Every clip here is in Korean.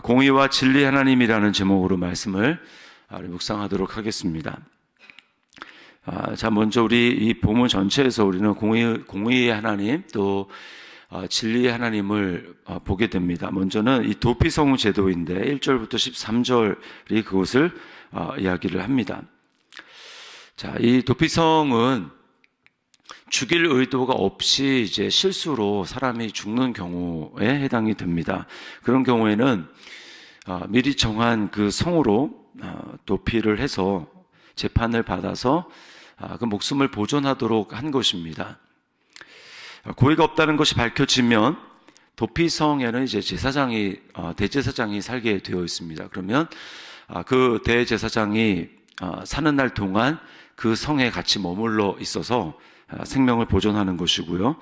공의와 진리 하나님이라는 제목으로 말씀을 묵상하도록 하겠습니다. 자, 먼저 우리 이 본문 전체에서 우리는 공의의 하나님 또 진리의 하나님을 보게 됩니다. 먼저는 이 도피성우 제도인데 1절부터 13절이 그것을 이야기를 합니다. 자, 이 도피성은 죽일 의도가 없이 이제 실수로 사람이 죽는 경우에 해당이 됩니다. 그런 경우에는 미리 정한 그 성으로 도피를 해서 재판을 받아서 그 목숨을 보존하도록 한 것입니다. 고의가 없다는 것이 밝혀지면 도피성에는 이제 대제사장이 살게 되어 있습니다. 그러면 그 대제사장이 사는 날 동안 그 성에 같이 머물러 있어서 생명을 보존하는 것이고요.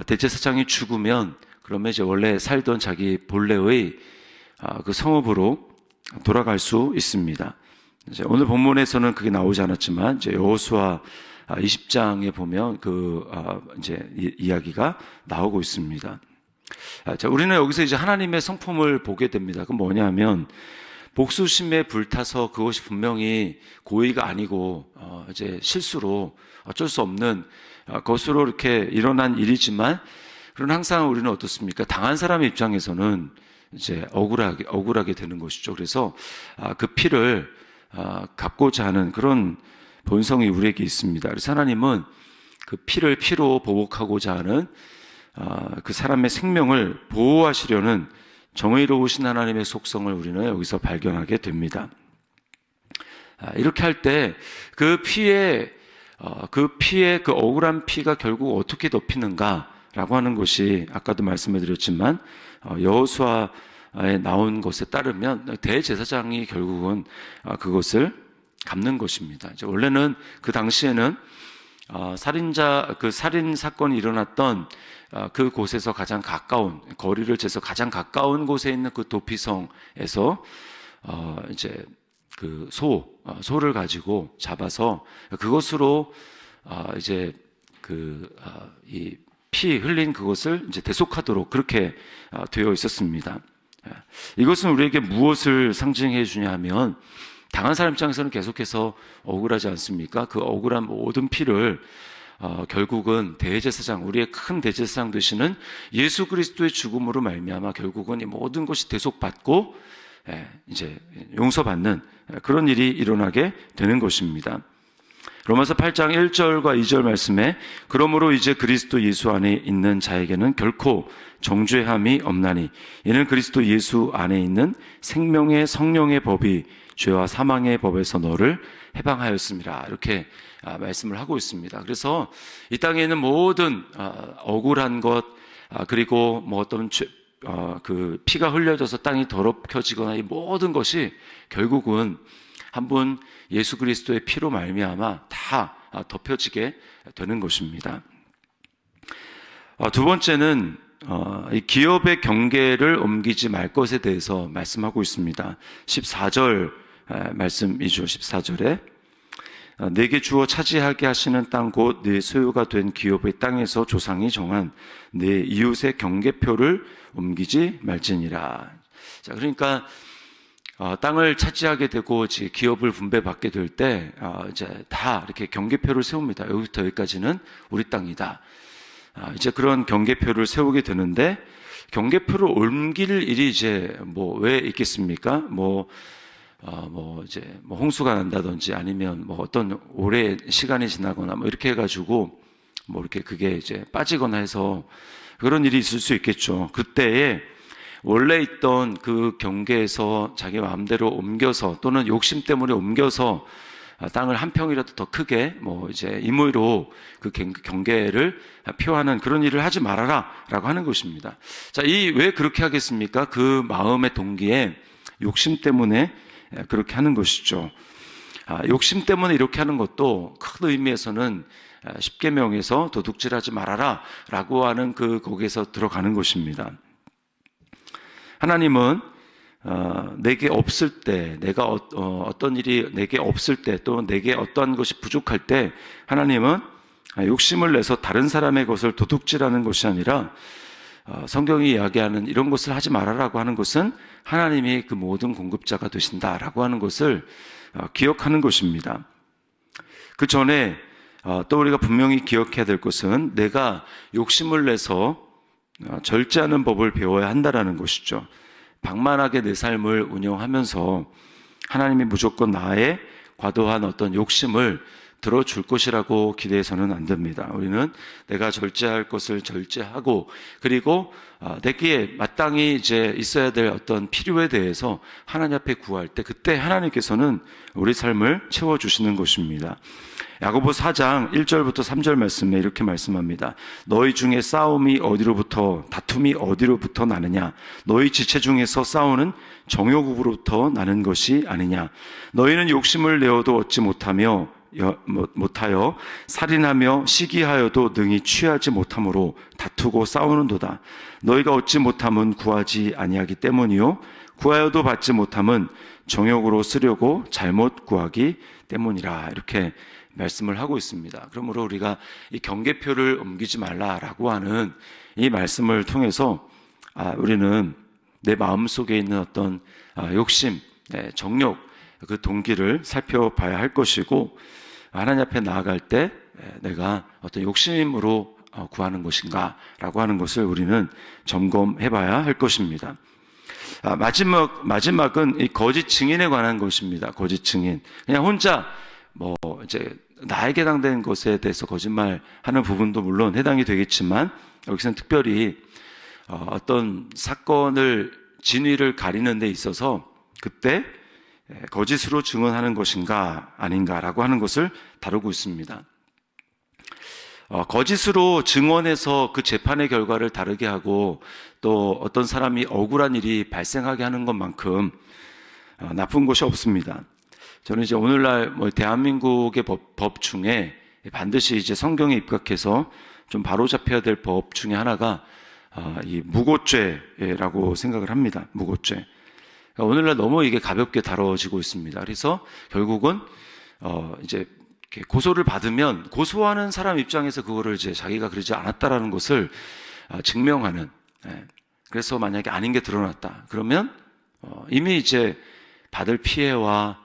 대제사장이 죽으면 그러면 이제 원래 살던 자기 본래의 그 성읍으로 돌아갈 수 있습니다. 이제 오늘 본문에서는 그게 나오지 않았지만 이제 여호수아 20장에 보면 이제 이야기가 나오고 있습니다. 자, 우리는 여기서 이제 하나님의 성품을 보게 됩니다. 그 뭐냐면 복수심에 불타서 그것이 분명히 고의가 아니고 이제 실수로 어쩔 수 없는 것으로 이렇게 일어난 일이지만, 그러나 항상 우리는 어떻습니까? 당한 사람의 입장에서는 이제 억울하게 되는 것이죠. 그래서 그 피를 갚고자 하는 그런 본성이 우리에게 있습니다. 그래서 하나님은 그 피를 피로 보복하고자 하는 그 사람의 생명을 보호하시려는 정의로우신 하나님의 속성을 우리는 여기서 발견하게 됩니다. 이렇게 할 때 그 피의 그 억울한 피가 결국 어떻게 덮이는가라고 하는 것이 아까도 말씀을 드렸지만 여호수아에 나온 것에 따르면 대제사장이 결국은 그것을 갚는 것입니다. 원래는 그 당시에는 살인 사건이 일어났던 그 곳에서 가장 가까운 거리를 재서 가장 가까운 곳에 있는 그 도피성에서 이제 그 소를 가지고 잡아서 그것으로 이제 이 피 흘린 그것을 이제 대속하도록 그렇게 되어 있었습니다. 이것은 우리에게 무엇을 상징해 주냐 하면, 당한 사람 입장에서는 계속해서 억울하지 않습니까? 그 억울한 모든 피를 결국은 대제사장, 우리의 큰 대제사장 되시는 예수 그리스도의 죽음으로 말미암아 결국은 이 모든 것이 대속받고 이제 용서받는 그런 일이 일어나게 되는 것입니다. 로마서 8장 1절과 2절 말씀에 그러므로 이제 그리스도 예수 안에 있는 자에게는 결코 정죄함이 없나니 이는 그리스도 예수 안에 있는 생명의 성령의 법이 죄와 사망의 법에서 너를 해방하였습니다. 이렇게 말씀을 하고 있습니다. 그래서 이 땅에 있는 모든 억울한 것, 그리고 뭐 어떤 그 피가 흘려져서 땅이 더럽혀지거나 이 모든 것이 결국은 한 분 예수 그리스도의 피로 말미암아 다 덮여지게 되는 것입니다. 두 번째는 이 기업의 경계를 옮기지 말 것에 대해서 말씀하고 있습니다. 14절 말씀이죠. 14절에 내게 주어 차지하게 하시는 땅 곧 네 소유가 된 기업의 땅에서 조상이 정한 네 이웃의 경계표를 옮기지 말지니라. 자, 그러니까 땅을 차지하게 되고 기업을 분배받게 될 때 이제 다 이렇게 경계표를 세웁니다. 여기부터 여기까지는 우리 땅이다. 이제 그런 경계표를 세우게 되는데, 경계표를 옮길 일이 이제 왜 있겠습니까? 이제 홍수가 난다든지 아니면 어떤 오래 시간이 지나거나 이렇게 해가지고 이렇게 그게 이제 빠지거나 해서 그런 일이 있을 수 있겠죠. 그때에 원래 있던 그 경계에서 자기 마음대로 옮겨서 또는 욕심 때문에 옮겨서 땅을 한 평이라도 더 크게 이제 임의로 그 경계를 표하는 그런 일을 하지 말아라 라고 하는 것입니다. 자, 왜 그렇게 하겠습니까? 그 마음의 동기에 욕심 때문에 그렇게 하는 것이죠. 욕심 때문에 이렇게 하는 것도 큰 의미에서는 십계명에서 도둑질하지 말아라 라고 하는 거기에서 들어가는 것입니다. 하나님은 내게 없을 때, 내가 어떤 일이 내게 없을 때, 또 내게 어떠한 것이 부족할 때 하나님은 욕심을 내서 다른 사람의 것을 도둑질하는 것이 아니라 성경이 이야기하는 이런 것을 하지 말아라고 하는 것은 하나님이 그 모든 공급자가 되신다라고 하는 것을 기억하는 것입니다. 그 전에 또 우리가 분명히 기억해야 될 것은 내가 욕심을 내서 절제하는 법을 배워야 한다라는 것이죠. 방만하게 내 삶을 운영하면서 하나님이 무조건 나의 과도한 어떤 욕심을 들어줄 것이라고 기대해서는 안 됩니다. 우리는 내가 절제할 것을 절제하고, 그리고 내게 마땅히 이제 있어야 될 어떤 필요에 대해서 하나님 앞에 구할 때, 그때 하나님께서는 우리 삶을 채워주시는 것입니다. 야고보 4장 1절부터 3절 말씀에 이렇게 말씀합니다. 너희 중에 싸움이 어디로부터, 다툼이 어디로부터 나느냐? 너희 지체 중에서 싸우는 정욕으로부터 나는 것이 아니냐? 너희는 욕심을 내어도 얻지 못하여 살인하며 시기하여도 능히 취하지 못함으로 다투고 싸우는도다. 너희가 얻지 못함은 구하지 아니하기 때문이요 구하여도 받지 못함은 정욕으로 쓰려고 잘못 구하기 때문이라. 이렇게 말씀을 하고 있습니다. 그러므로 우리가 이 경계표를 옮기지 말라라고 하는 이 말씀을 통해서 우리는 내 마음속에 있는 어떤 욕심, 정욕, 그 동기를 살펴봐야 할 것이고, 하나님 앞에 나아갈 때 내가 어떤 욕심으로 구하는 것인가 라고 하는 것을 우리는 점검해 봐야 할 것입니다. 마지막은 이 거짓 증인에 관한 것입니다. 거짓 증인. 그냥 혼자 이제 나에게 해당된 것에 대해서 거짓말하는 부분도 물론 해당이 되겠지만, 여기서는 특별히 어떤 사건을 진위를 가리는 데 있어서 그때 거짓으로 증언하는 것인가 아닌가라고 하는 것을 다루고 있습니다. 거짓으로 증언해서 그 재판의 결과를 다르게 하고 또 어떤 사람이 억울한 일이 발생하게 하는 것만큼 나쁜 것이 없습니다. 저는 이제 오늘날 대한민국의 법 중에 반드시 이제 성경에 입각해서 좀 바로잡혀야 될 법 중에 하나가 이 무고죄라고 생각을 합니다. 무고죄. 오늘날 너무 이게 가볍게 다뤄지고 있습니다. 그래서 결국은 이제 고소를 받으면 고소하는 사람 입장에서 그거를 이제 자기가 그러지 않았다라는 것을 증명하는. 그래서 만약에 아닌 게 드러났다. 그러면 이미 이제 받을 피해와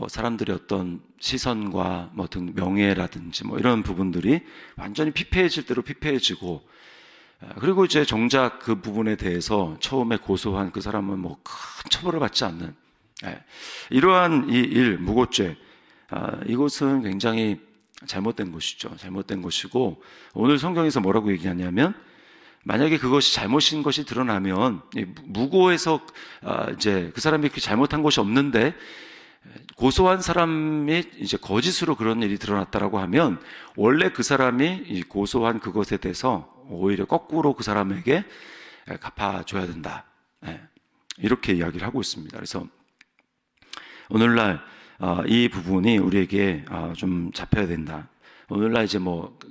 사람들의 어떤 시선과 등 명예라든지 이런 부분들이 완전히 피폐해질 대로 피폐해지고, 그리고 이제 정작 그 부분에 대해서 처음에 고소한 그 사람은 큰 처벌을 받지 않는 이러한 이 일, 무고죄, 이것은 굉장히 잘못된 것이죠. 잘못된 것이고, 오늘 성경에서 뭐라고 얘기하냐면, 만약에 그것이 잘못인 것이 드러나면 무고해서 이제 그 사람이 그렇게 잘못한 것이 없는데 고소한 사람이 이제 거짓으로 그런 일이 드러났다라고 하면 원래 그 사람이 이 고소한 그것에 대해서 오히려 거꾸로 그 사람에게 갚아줘야 된다. 이렇게 이야기를 하고 있습니다. 그래서 오늘날 이 부분이 우리에게 좀 잡혀야 된다. 오늘날 이제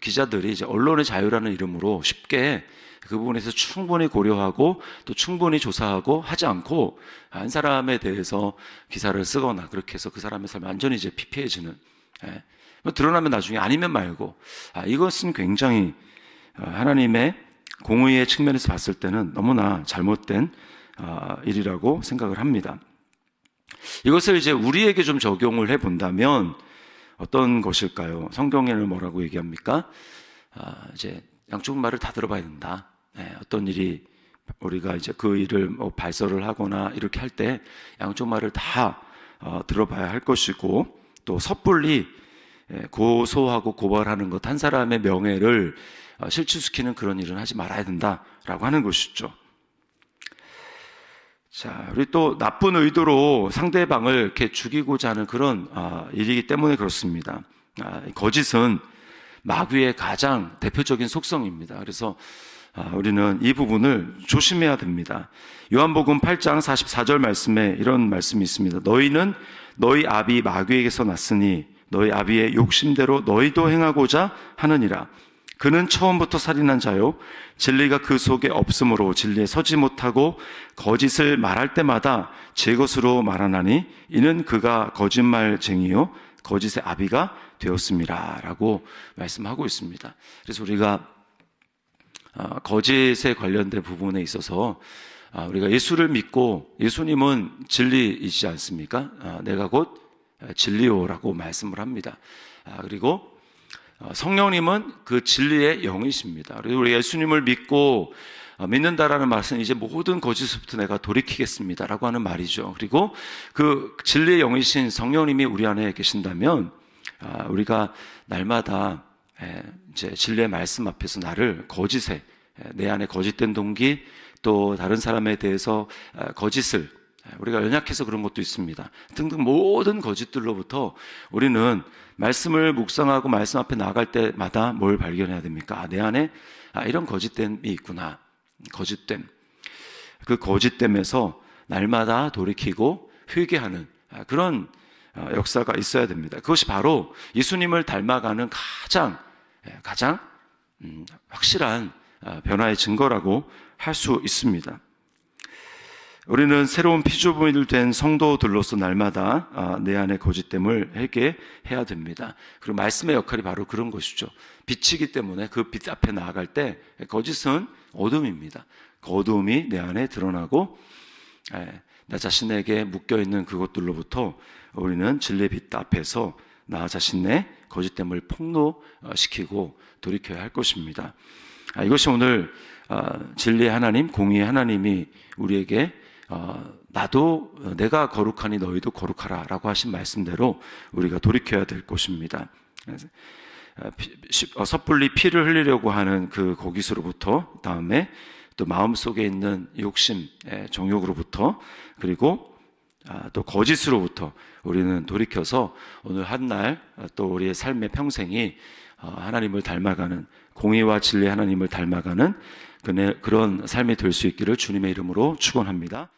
기자들이 이제 언론의 자유라는 이름으로 쉽게 그 부분에서 충분히 고려하고 또 충분히 조사하고 하지 않고 한 사람에 대해서 기사를 쓰거나 그렇게 해서 그 사람의 삶이 완전히 이제 피폐해지는, 드러나면 나중에 아니면 말고, 이것은 굉장히 하나님의 공의의 측면에서 봤을 때는 너무나 잘못된 일이라고 생각을 합니다. 이것을 이제 우리에게 좀 적용을 해 본다면 어떤 것일까요? 성경에는 뭐라고 얘기합니까? 이제 양쪽 말을 다 들어봐야 된다. 어떤 일이 우리가 이제 그 일을 발설을 하거나 이렇게 할 때 양쪽 말을 다 들어봐야 할 것이고, 또 섣불리 고소하고 고발하는 것, 한 사람의 명예를 실추시키는 그런 일은 하지 말아야 된다라고 하는 것이죠. 자, 우리 또 나쁜 의도로 상대방을 이렇게 죽이고자 하는 그런 일이기 때문에 그렇습니다. 거짓은 마귀의 가장 대표적인 속성입니다. 그래서 우리는 이 부분을 조심해야 됩니다. 요한복음 8장 44절 말씀에 이런 말씀이 있습니다. 너희는 너희 아비 마귀에게서 났으니 너희 아비의 욕심대로 너희도 행하고자 하느니라. 그는 처음부터 살인한 자요 진리가 그 속에 없으므로 진리에 서지 못하고 거짓을 말할 때마다 제 것으로 말하나니 이는 그가 거짓말쟁이요 거짓의 아비가 되었습니다 라고 말씀하고 있습니다. 그래서 우리가 거짓에 관련된 부분에 있어서 우리가 예수를 믿고 예수님은 진리이지 않습니까? 내가 곧 진리요라고 말씀을 합니다. 그리고 성령님은 그 진리의 영이십니다. 그리고 우리 예수님을 믿고 믿는다라는 말씀은 이제 모든 거짓부터 내가 돌이키겠습니다라고 하는 말이죠. 그리고 그 진리의 영이신 성령님이 우리 안에 계신다면 우리가 날마다 이제 진리의 말씀 앞에서 나를 거짓에 내 안에 거짓된 동기 또 다른 사람에 대해서 거짓을 우리가 연약해서 그런 것도 있습니다. 등등 모든 거짓들로부터 우리는 말씀을 묵상하고 말씀 앞에 나아갈 때마다 뭘 발견해야 됩니까? 내 안에 이런 거짓됨이 있구나. 거짓됨. 그 거짓됨에서 날마다 돌이키고 회개하는 그런 역사가 있어야 됩니다. 그것이 바로 예수님을 닮아가는 가장 확실한 변화의 증거라고 할 수 있습니다. 우리는 새로운 피조물이 된 성도들로서 날마다 내 안의 거짓됨을 회개해야 됩니다. 그리고 말씀의 역할이 바로 그런 것이죠. 빛이기 때문에 그 빛 앞에 나아갈 때 거짓은 어둠입니다. 그 어둠이 내 안에 드러나고 나 자신에게 묶여있는 그것들로부터 우리는 진리의 빛 앞에서 나 자신의 거짓됨을 폭로시키고 돌이켜야 할 것입니다. 이것이 오늘 진리의 하나님, 공의의 하나님이 우리에게 나도 내가 거룩하니 너희도 거룩하라 라고 하신 말씀대로 우리가 돌이켜야 될 것입니다. 섣불리 피를 흘리려고 하는 그 거짓으로부터, 다음에 또 마음속에 있는 욕심, 정욕으로부터, 그리고 또 거짓으로부터 우리는 돌이켜서 오늘 한 날 또 우리의 삶의 평생이 하나님을 닮아가는, 공의와 진리의 하나님을 닮아가는 그런 삶이 될 수 있기를 주님의 이름으로 축원합니다.